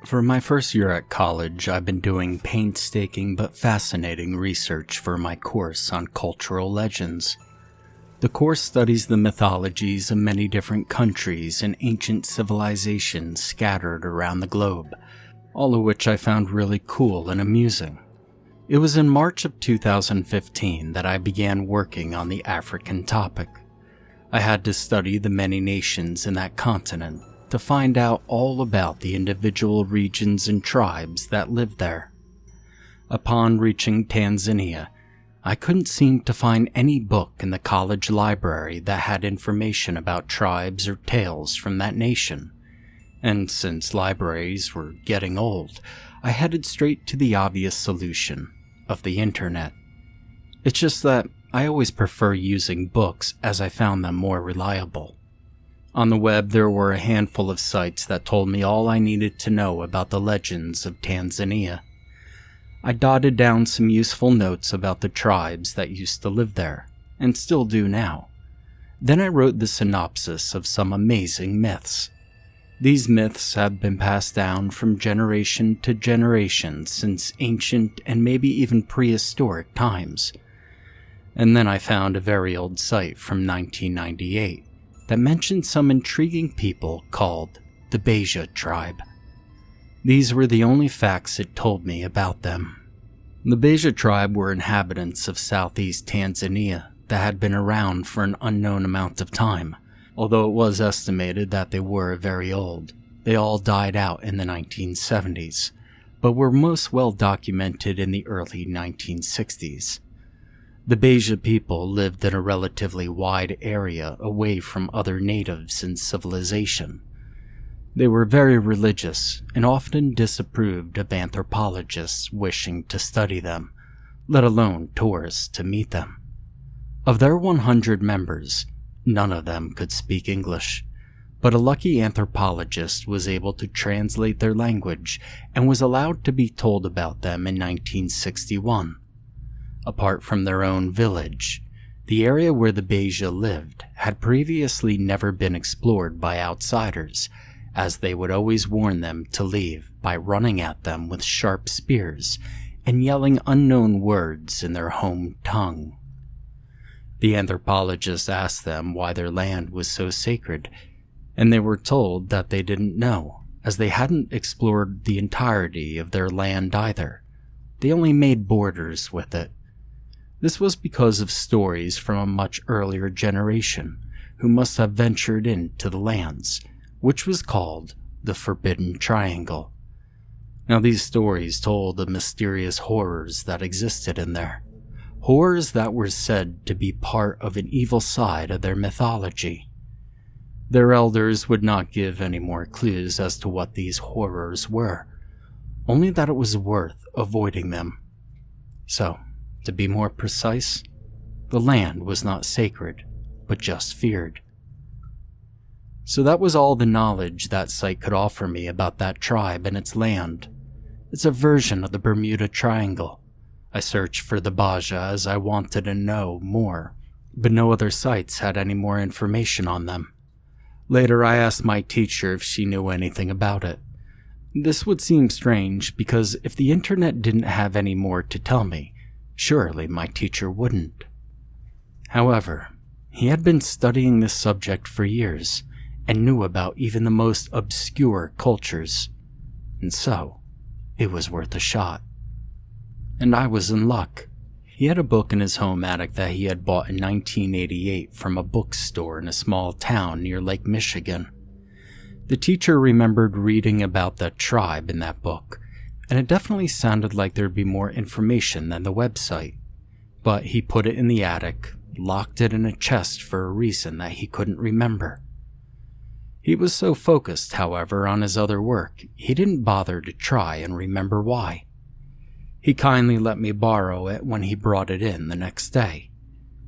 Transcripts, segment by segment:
For my first year at college, I've been doing painstaking but fascinating research for my course on cultural legends. The course studies the mythologies of many different countries and ancient civilizations scattered around the globe, all of which I found really cool and amusing. It was in March of 2015 that I began working on the African topic. I had to study the many nations in that continent to find out all about the individual regions and tribes that lived there. Upon reaching Tanzania, I couldn't seem to find any book in the college library that had information about tribes or tales from that nation, and since libraries were getting old, I headed straight to the obvious solution of the internet. It's just that I always prefer using books as I found them more reliable. On the web, there were a handful of sites that told me all I needed to know about the legends of Tanzania. I dotted down some useful notes about the tribes that used to live there, and still do now. Then I wrote the synopsis of some amazing myths. These myths have been passed down from generation to generation since ancient and maybe even prehistoric times. And then I found a very old site from 1998. That mentioned some intriguing people called the Beija tribe. These were the only facts it told me about them. The Beija tribe were inhabitants of southeast Tanzania that had been around for an unknown amount of time, although it was estimated that they were very old. They all died out in the 1970s, but were most well documented in the early 1960s. The Beija people lived in a relatively wide area away from other natives and civilization. They were very religious and often disapproved of anthropologists wishing to study them, let alone tourists to meet them. Of their 100 members, none of them could speak English, but a lucky anthropologist was able to translate their language and was allowed to be told about them in 1961. Apart from their own village, the area where the Beija lived had previously never been explored by outsiders, as they would always warn them to leave by running at them with sharp spears and yelling unknown words in their home tongue. The anthropologist asked them why their land was so sacred, and they were told that they didn't know, as they hadn't explored the entirety of their land either. They only made borders with it. This was because of stories from a much earlier generation who must have ventured into the lands, which was called the Forbidden Triangle. Now these stories told of mysterious horrors that existed in there, horrors that were said to be part of an evil side of their mythology. Their elders would not give any more clues as to what these horrors were, only that it was worth avoiding them. So, to be more precise, the land was not sacred, but just feared. So that was all the knowledge that site could offer me about that tribe and its land. It's a version of the Bermuda Triangle. I searched for the Beija as I wanted to know more, but no other sites had any more information on them. Later I asked my teacher if she knew anything about it. This would seem strange because if the internet didn't have any more to tell me, surely my teacher wouldn't. However, he had been studying this subject for years and knew about even the most obscure cultures, and so it was worth a shot. And I was in luck. He had a book in his home attic that he had bought in 1988 from a bookstore in a small town near Lake Michigan. The teacher remembered reading about that tribe in that book, and it definitely sounded like there'd be more information than the website, but he put it in the attic, locked it in a chest for a reason that he couldn't remember. He was so focused, however, on his other work, he didn't bother to try and remember why. He kindly let me borrow it when he brought it in the next day.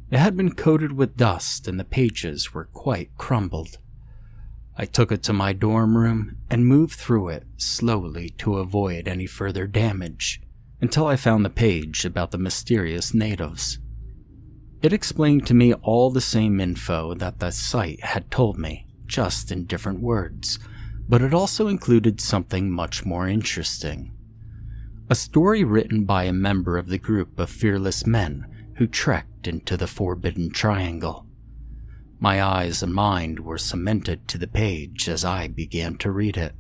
It had been coated with dust and the pages were quite crumbled. I took it to my dorm room and moved through it slowly to avoid any further damage, until I found the page about the mysterious natives. It explained to me all the same info that the site had told me, just in different words, but it also included something much more interesting. A story written by a member of the group of fearless men who trekked into the Forbidden Triangle. My eyes and mind were cemented to the page as I began to read it.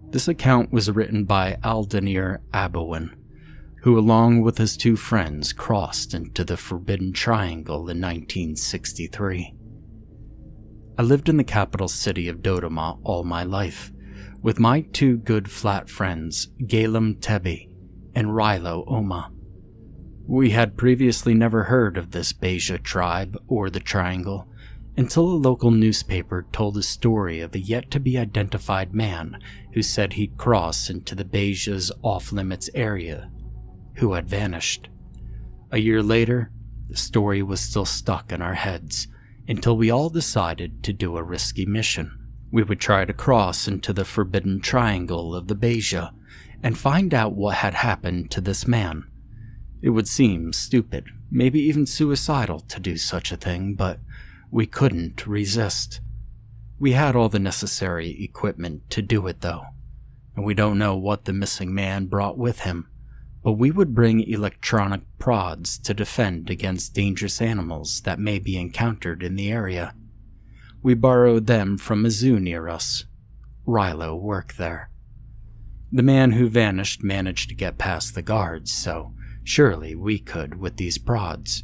This account was written by Aldenir Abowen, who along with his two friends crossed into the Forbidden Triangle in 1963. I lived in the capital city of Dodoma all my life, with my two good flat friends, Galem Tebi and Rilo Oma. We had previously never heard of this Beija tribe or the Triangle until a local newspaper told a story of a yet-to-be-identified man who said he'd cross into the Beija's off-limits area, who had vanished. A year later, the story was still stuck in our heads until we all decided to do a risky mission. We would try to cross into the Forbidden Triangle of the Beija and find out what had happened to this man. It would seem stupid, maybe even suicidal to do such a thing, but we couldn't resist. We had all the necessary equipment to do it though, and we don't know what the missing man brought with him, but we would bring electronic prods to defend against dangerous animals that may be encountered in the area. We borrowed them from a zoo near us. Rilo worked there. The man who vanished managed to get past the guards, so surely we could with these prods.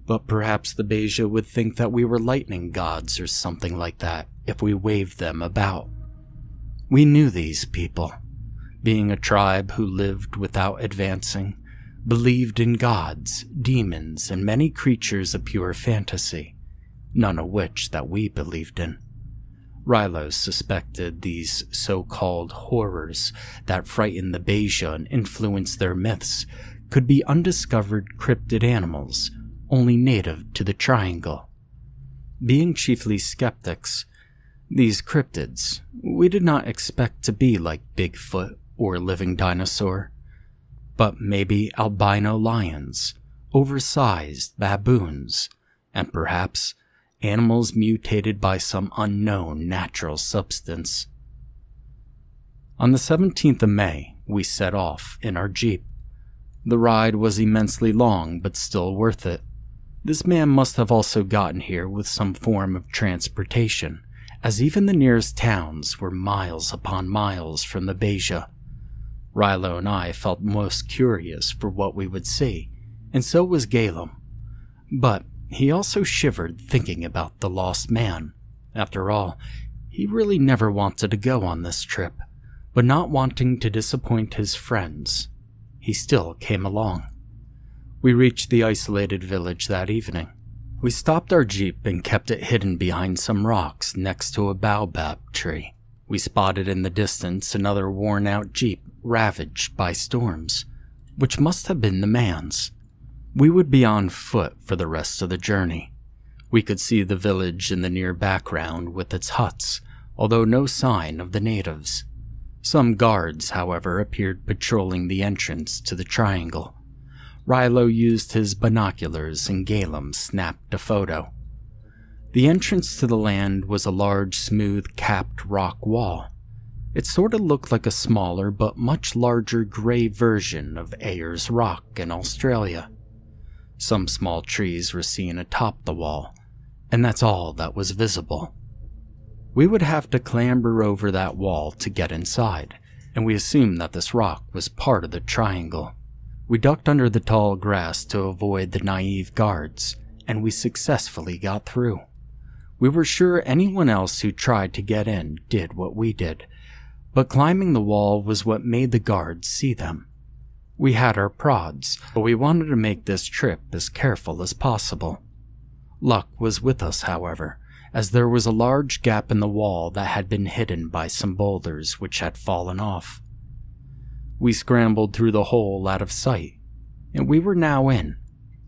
But perhaps the Beija would think that we were lightning gods or something like that if we waved them about. We knew these people. Being a tribe who lived without advancing, believed in gods, demons, and many creatures of pure fantasy, none of which that we believed in. Rilo suspected these so-called horrors that frighten the Beija and influence their myths could be undiscovered cryptid animals only native to the Triangle. Being chiefly skeptics, these cryptids we did not expect to be like Bigfoot or a living dinosaur, but maybe albino lions, oversized baboons, and perhaps animals mutated by some unknown natural substance. On the 17th of May, we set off in our Jeep. The ride was immensely long, but still worth it. This man must have also gotten here with some form of transportation, as even the nearest towns were miles upon miles from the Beija. Rilo and I felt most curious for what we would see, and so was Galem. But he also shivered thinking about the lost man. After all, he really never wanted to go on this trip, but not wanting to disappoint his friends, he still came along. We reached the isolated village that evening. We stopped our Jeep and kept it hidden behind some rocks next to a baobab tree. We spotted in the distance another worn-out Jeep ravaged by storms, which must have been the man's. We would be on foot for the rest of the journey. We could see the village in the near background with its huts, although no sign of the natives. Some guards, however, appeared patrolling the entrance to the triangle. Rilo used his binoculars and Galem snapped a photo. The entrance to the land was a large, smooth-capped rock wall. It sort of looked like a smaller but much larger grey version of Ayers Rock in Australia. Some small trees were seen atop the wall, and that's all that was visible. We would have to clamber over that wall to get inside, and we assumed that this rock was part of the triangle. We ducked under the tall grass to avoid the naive guards, and we successfully got through. We were sure anyone else who tried to get in did what we did, but climbing the wall was what made the guards see them. We had our prods, but we wanted to make this trip as careful as possible. Luck was with us, however, as there was a large gap in the wall that had been hidden by some boulders which had fallen off. We scrambled through the hole out of sight, and we were now in,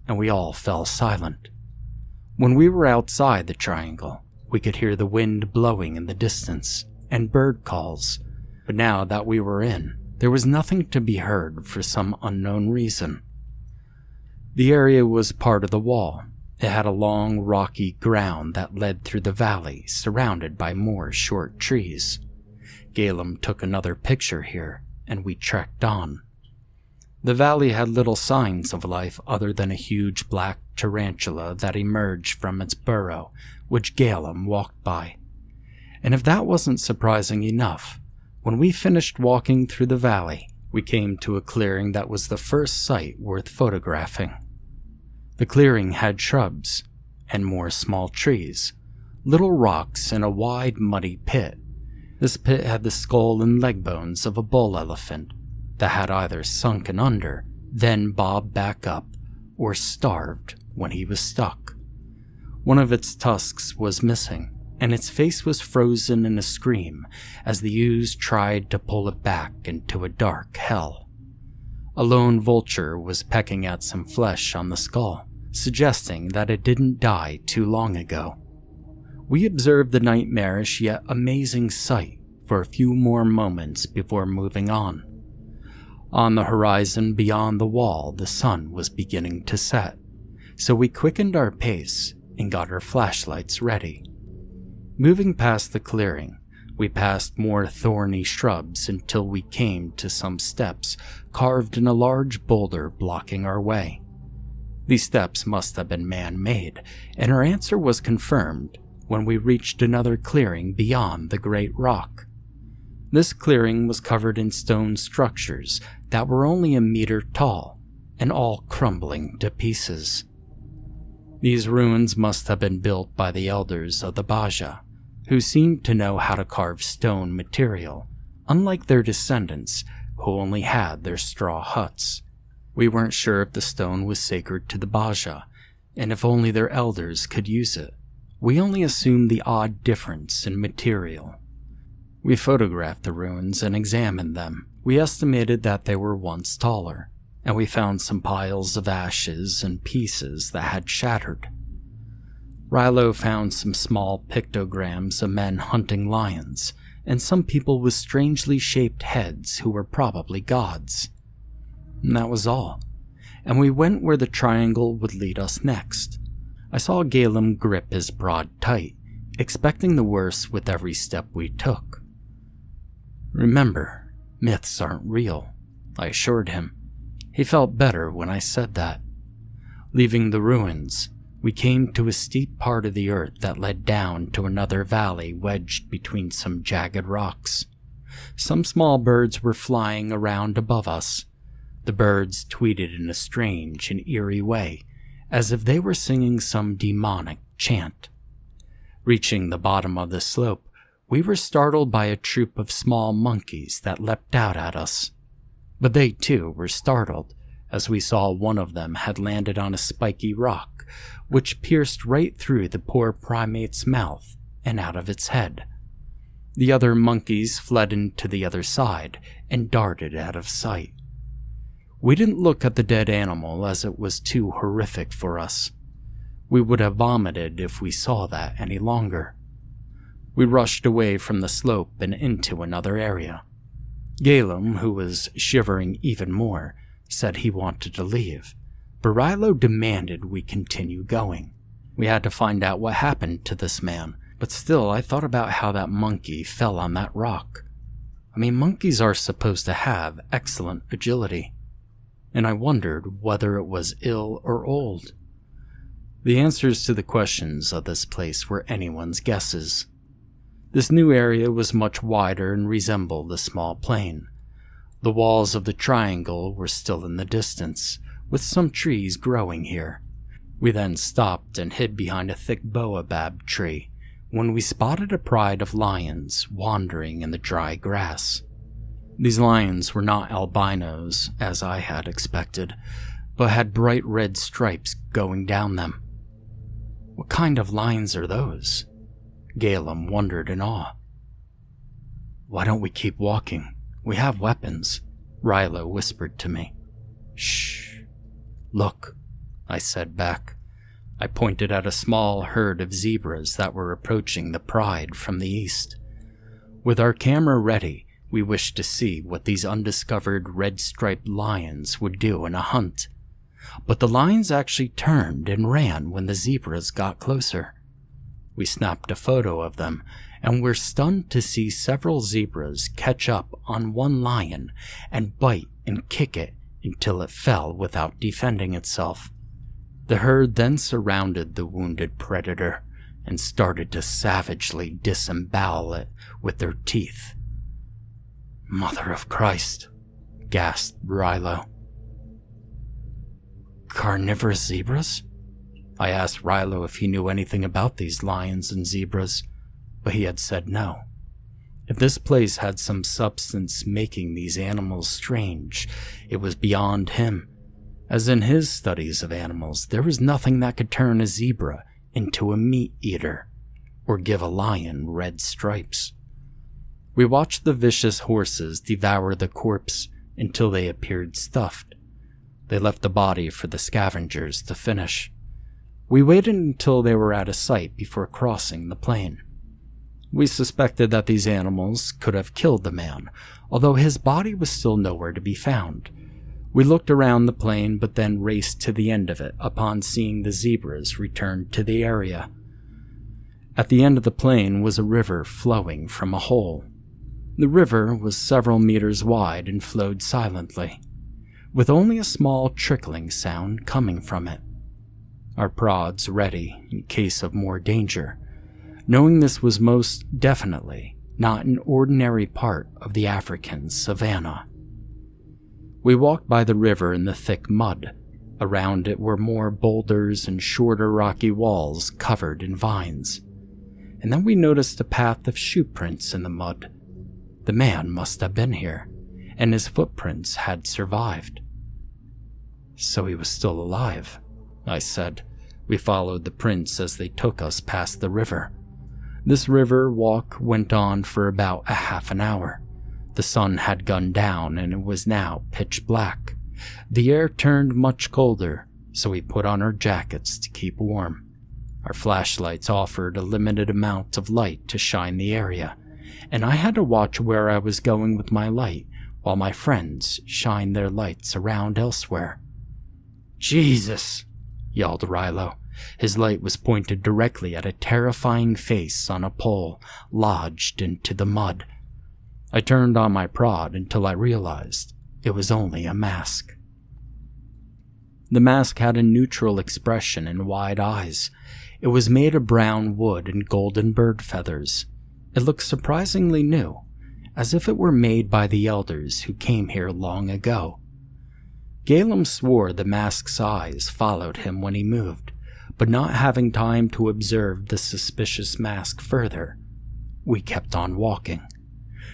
and we all fell silent. When we were outside the triangle, we could hear the wind blowing in the distance and bird calls, but now that we were in, there was nothing to be heard for some unknown reason. The area was part of the wall. It had a long, rocky ground that led through the valley, surrounded by more short trees. Galen took another picture here, and we trekked on. The valley had little signs of life other than a huge black tarantula that emerged from its burrow, which Galen walked by. And if that wasn't surprising enough, when we finished walking through the valley, we came to a clearing that was the first sight worth photographing. The clearing had shrubs, and more small trees, little rocks, and a wide, muddy pit. This pit had the skull and leg bones of a bull elephant that had either sunken under, then bobbed back up, or starved when he was stuck. One of its tusks was missing, and its face was frozen in a scream as the ooze tried to pull it back into a dark hell. A lone vulture was pecking at some flesh on the skull, suggesting that it didn't die too long ago. We observed the nightmarish yet amazing sight for a few more moments before moving on. On the horizon beyond the wall, the sun was beginning to set, so we quickened our pace and got our flashlights ready. Moving past the clearing, we passed more thorny shrubs until we came to some steps carved in a large boulder blocking our way. These steps must have been man-made, and our answer was confirmed when we reached another clearing beyond the great rock. This clearing was covered in stone structures that were only a meter tall and all crumbling to pieces. These ruins must have been built by the elders of the Beija, who seemed to know how to carve stone material, unlike their descendants who only had their straw huts. We weren't sure if the stone was sacred to the Beija, and if only their elders could use it. We only assumed the odd difference in material. We photographed the ruins and examined them. We estimated that they were once taller, and we found some piles of ashes and pieces that had shattered. Rilo found some small pictograms of men hunting lions, and some people with strangely shaped heads who were probably gods. And that was all, and we went where the triangle would lead us next. I saw Galen grip his prod tight, expecting the worst with every step we took. "Remember, myths aren't real," I assured him. He felt better when I said that. Leaving the ruins, we came to a steep part of the earth that led down to another valley wedged between some jagged rocks. Some small birds were flying around above us. The birds tweeted in a strange and eerie way, as if they were singing some demonic chant. Reaching the bottom of the slope, we were startled by a troop of small monkeys that leapt out at us. But they too were startled, as we saw one of them had landed on a spiky rock, which pierced right through the poor primate's mouth and out of its head. The other monkeys fled into the other side and darted out of sight. We didn't look at the dead animal as it was too horrific for us. We would have vomited if we saw that any longer. We rushed away from the slope and into another area. Galen, who was shivering even more, said he wanted to leave, but Rilo demanded we continue going. We had to find out what happened to this man, but still I thought about how that monkey fell on that rock. I mean, monkeys are supposed to have excellent agility, and I wondered whether it was ill or old. The answers to the questions of this place were anyone's guesses. This new area was much wider and resembled a small plain. The walls of the triangle were still in the distance, with some trees growing here. We then stopped and hid behind a thick baobab tree when we spotted a pride of lions wandering in the dry grass. These lions were not albinos, as I had expected, but had bright red stripes going down them. What kind of lions are those? Galen wondered in awe. "Why don't we keep walking? We have weapons," Rilo whispered to me. "Shh. Look," I said back. I pointed at a small herd of zebras that were approaching the pride from the east. With our camera ready, we wished to see what these undiscovered red-striped lions would do in a hunt. But the lions actually turned and ran when the zebras got closer. We snapped a photo of them and were stunned to see several zebras catch up on one lion and bite and kick it until it fell without defending itself. The herd then surrounded the wounded predator and started to savagely disembowel it with their teeth. "Mother of Christ," gasped Rilo. "Carnivorous zebras?" I asked Rilo if he knew anything about these lions and zebras, but he had said no. If this place had some substance making these animals strange, it was beyond him, as in his studies of animals there was nothing that could turn a zebra into a meat eater or give a lion red stripes. We watched the vicious horses devour the corpse until they appeared stuffed. They left the body for the scavengers to finish. We waited until they were out of sight before crossing the plain. We suspected that these animals could have killed the man, although his body was still nowhere to be found. We looked around the plain but then raced to the end of it upon seeing the zebras return to the area. At the end of the plain was a river flowing from a hole. The river was several meters wide and flowed silently, with only a small trickling sound coming from it. Our prods ready in case of more danger, knowing this was most definitely not an ordinary part of the African savanna. We walked by the river in the thick mud. Around it were more boulders and shorter rocky walls covered in vines. And then we noticed a path of shoe prints in the mud. The man must have been here, and his footprints had survived. "So he was still alive," I said. We followed the prints as they took us past the river. This river walk went on for about a half an hour. The sun had gone down and it was now pitch black. The air turned much colder, so we put on our jackets to keep warm. Our flashlights offered a limited amount of light to shine the area, and I had to watch where I was going with my light while my friends shined their lights around elsewhere. "Jesus!" yelled Rilo. His light was pointed directly at a terrifying face on a pole lodged into the mud. I turned on my prod until I realized it was only a mask. The mask had a neutral expression and wide eyes. It was made of brown wood and golden bird feathers. It looked surprisingly new, as if it were made by the elders who came here long ago. Galen swore the mask's eyes followed him when he moved, but not having time to observe the suspicious mask further, we kept on walking.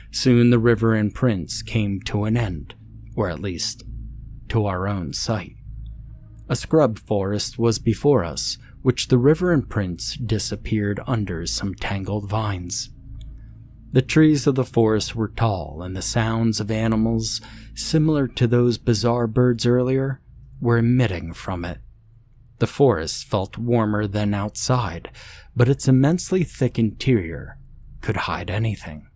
Soon the river and prints came to an end, or at least to our own sight. A scrub forest was before us, which the river and prints disappeared under some tangled vines. The trees of the forest were tall, and the sounds of animals, similar to those bizarre birds earlier, were emitting from it. The forest felt warmer than outside, but its immensely thick interior could hide anything.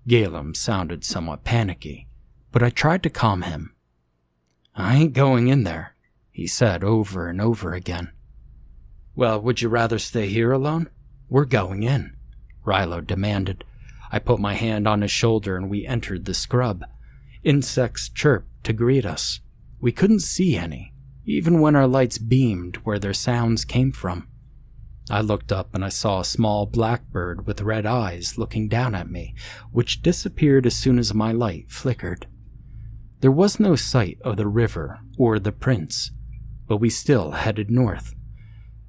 Galen sounded somewhat panicky, but I tried to calm him. "I ain't going in there," he said over and over again. "Well, would you rather stay here alone? We're going in," Rilo demanded. I put my hand on his shoulder and we entered the scrub. Insects chirped to greet us. We couldn't see any, even when our lights beamed where their sounds came from. I looked up and I saw a small blackbird with red eyes looking down at me, which disappeared as soon as my light flickered. There was no sight of the river or the prints, but we still headed north,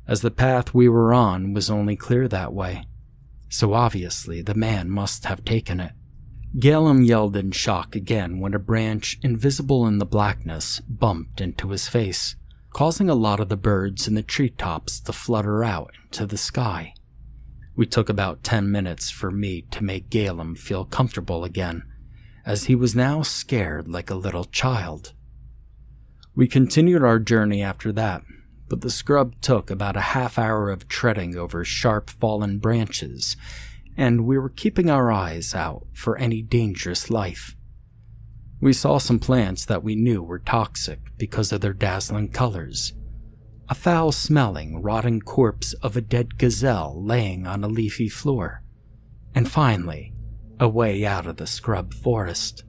as the path we were on was only clear that way, so obviously the man must have taken it. Galen yelled in shock again when a branch invisible in the blackness bumped into his face, causing a lot of the birds in the treetops to flutter out into the sky. We took about 10 minutes for me to make Galen feel comfortable again, as he was now scared like a little child. We continued our journey after that, but the scrub took about a half hour of treading over sharp fallen branches, and we were keeping our eyes out for any dangerous life. We saw some plants that we knew were toxic because of their dazzling colors. A foul-smelling, rotting corpse of a dead gazelle laying on a leafy floor. and finally, a way out of the scrub forest.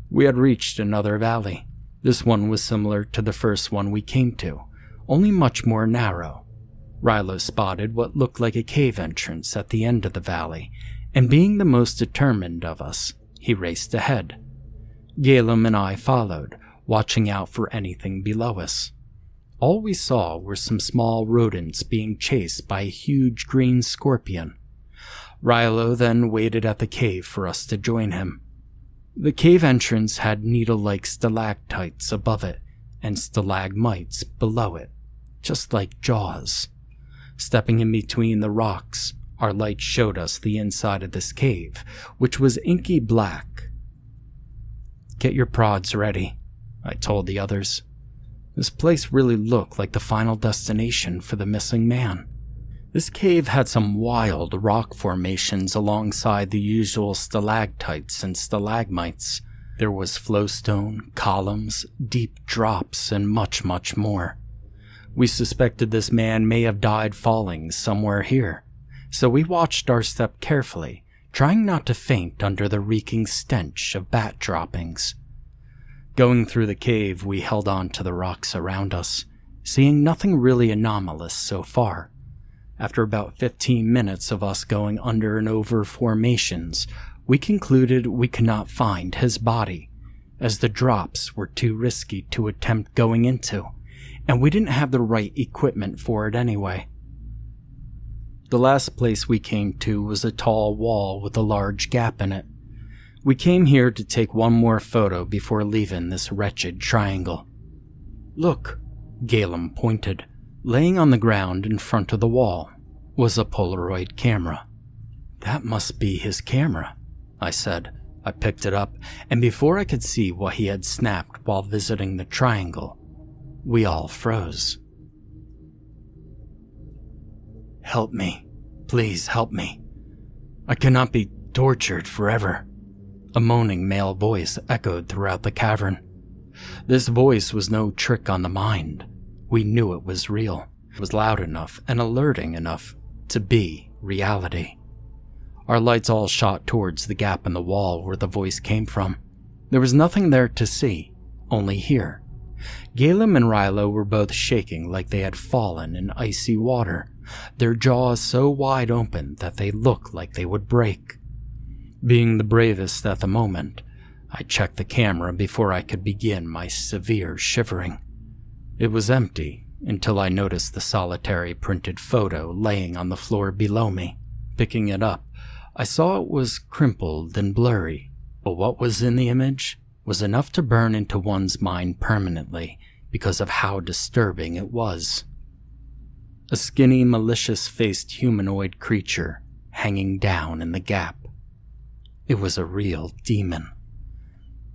We had reached another valley. This one was similar to the first one we came to, only much more narrow. Rilo spotted what looked like a cave entrance at the end of the valley, and being the most determined of us, he raced ahead. Galen and I followed, watching out for anything below us. All we saw were some small rodents being chased by a huge green scorpion. Rilo then waited at the cave for us to join him. The cave entrance had needle-like stalactites above it and stalagmites below it, just like jaws. Stepping in between the rocks, our light showed us the inside of this cave, which was inky black. "Get your prods ready," I told the others. This place really looked like the final destination for the missing man. This cave had some wild rock formations alongside the usual stalactites and stalagmites. There was flowstone, columns, deep drops, and much, much more. We suspected this man may have died falling somewhere here, so we watched our step carefully, trying not to faint under the reeking stench of bat droppings. Going through the cave, we held on to the rocks around us, seeing nothing really anomalous so far. After about 15 minutes of us going under and over formations, we concluded we could not find his body, as the drops were too risky to attempt going into, and we didn't have the right equipment for it anyway. The last place we came to was a tall wall with a large gap in it. We came here to take one more photo before leaving this wretched triangle. "Look," Galen pointed. Laying on the ground in front of the wall was a Polaroid camera. "That must be his camera," I said. I picked it up, and before I could see what he had snapped while visiting the triangle, we all froze. "Help me. Please help me. I cannot be tortured forever." A moaning male voice echoed throughout the cavern. This voice was no trick on the mind. We knew it was real. It was loud enough and alerting enough to be reality. Our lights all shot towards the gap in the wall where the voice came from. There was nothing there to see, only hear. Galen and Rilo were both shaking like they had fallen in icy water, their jaws so wide open that they looked like they would break. Being the bravest at the moment, I checked the camera before I could begin my severe shivering. It was empty until I noticed the solitary printed photo laying on the floor below me. Picking it up, I saw it was crumpled and blurry, but what was in the image was enough to burn into one's mind permanently because of how disturbing it was. A skinny, malicious-faced humanoid creature hanging down in the gap. It was a real demon.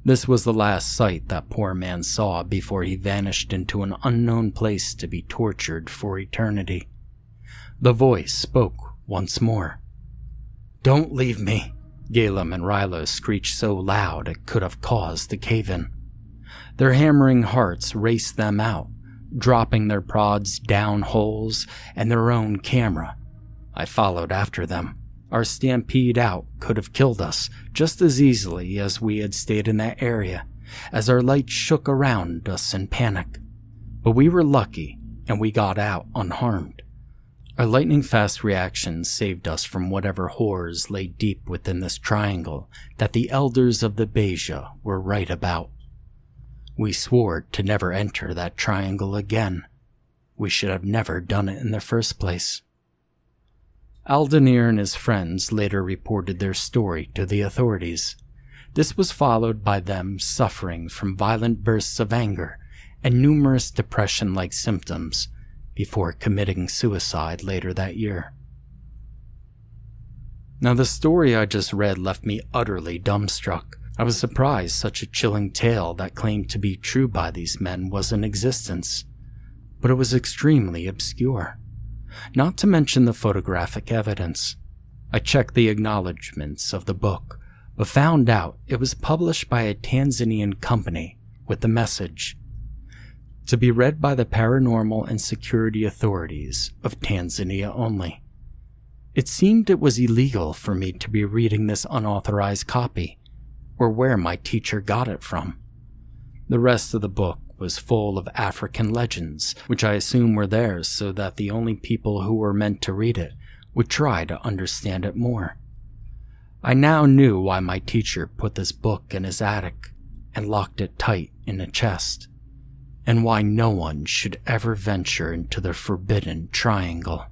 This was the last sight that poor man saw before he vanished into an unknown place to be tortured for eternity. The voice spoke once more. "Don't leave me," Galen and Rilo screeched so loud it could have caused the cave-in. Their hammering hearts raced them out, dropping their prods down holes and their own camera. I followed after them. Our stampede out could have killed us just as easily as we had stayed in that area, as our lights shook around us in panic. But we were lucky, and we got out unharmed. Our lightning-fast reactions saved us from whatever horrors lay deep within this triangle that the elders of the Beija were right about. We swore to never enter that triangle again. We should have never done it in the first place. Aldenir and his friends later reported their story to the authorities. This was followed by them suffering from violent bursts of anger and numerous depression-like symptoms before committing suicide later that year. Now, the story I just read left me utterly dumbstruck. I was surprised such a chilling tale that claimed to be true by these men was in existence, but it was extremely obscure. Not to mention the photographic evidence. I checked the acknowledgments of the book, but found out it was published by a Tanzanian company with the message, "To be read by the paranormal and security authorities of Tanzania only." It seemed it was illegal for me to be reading this unauthorized copy, or where my teacher got it from. The rest of the book was full of African legends, which I assume were theirs so that the only people who were meant to read it would try to understand it more. I now knew why my teacher put this book in his attic and locked it tight in a chest, and why no one should ever venture into the Forbidden Triangle.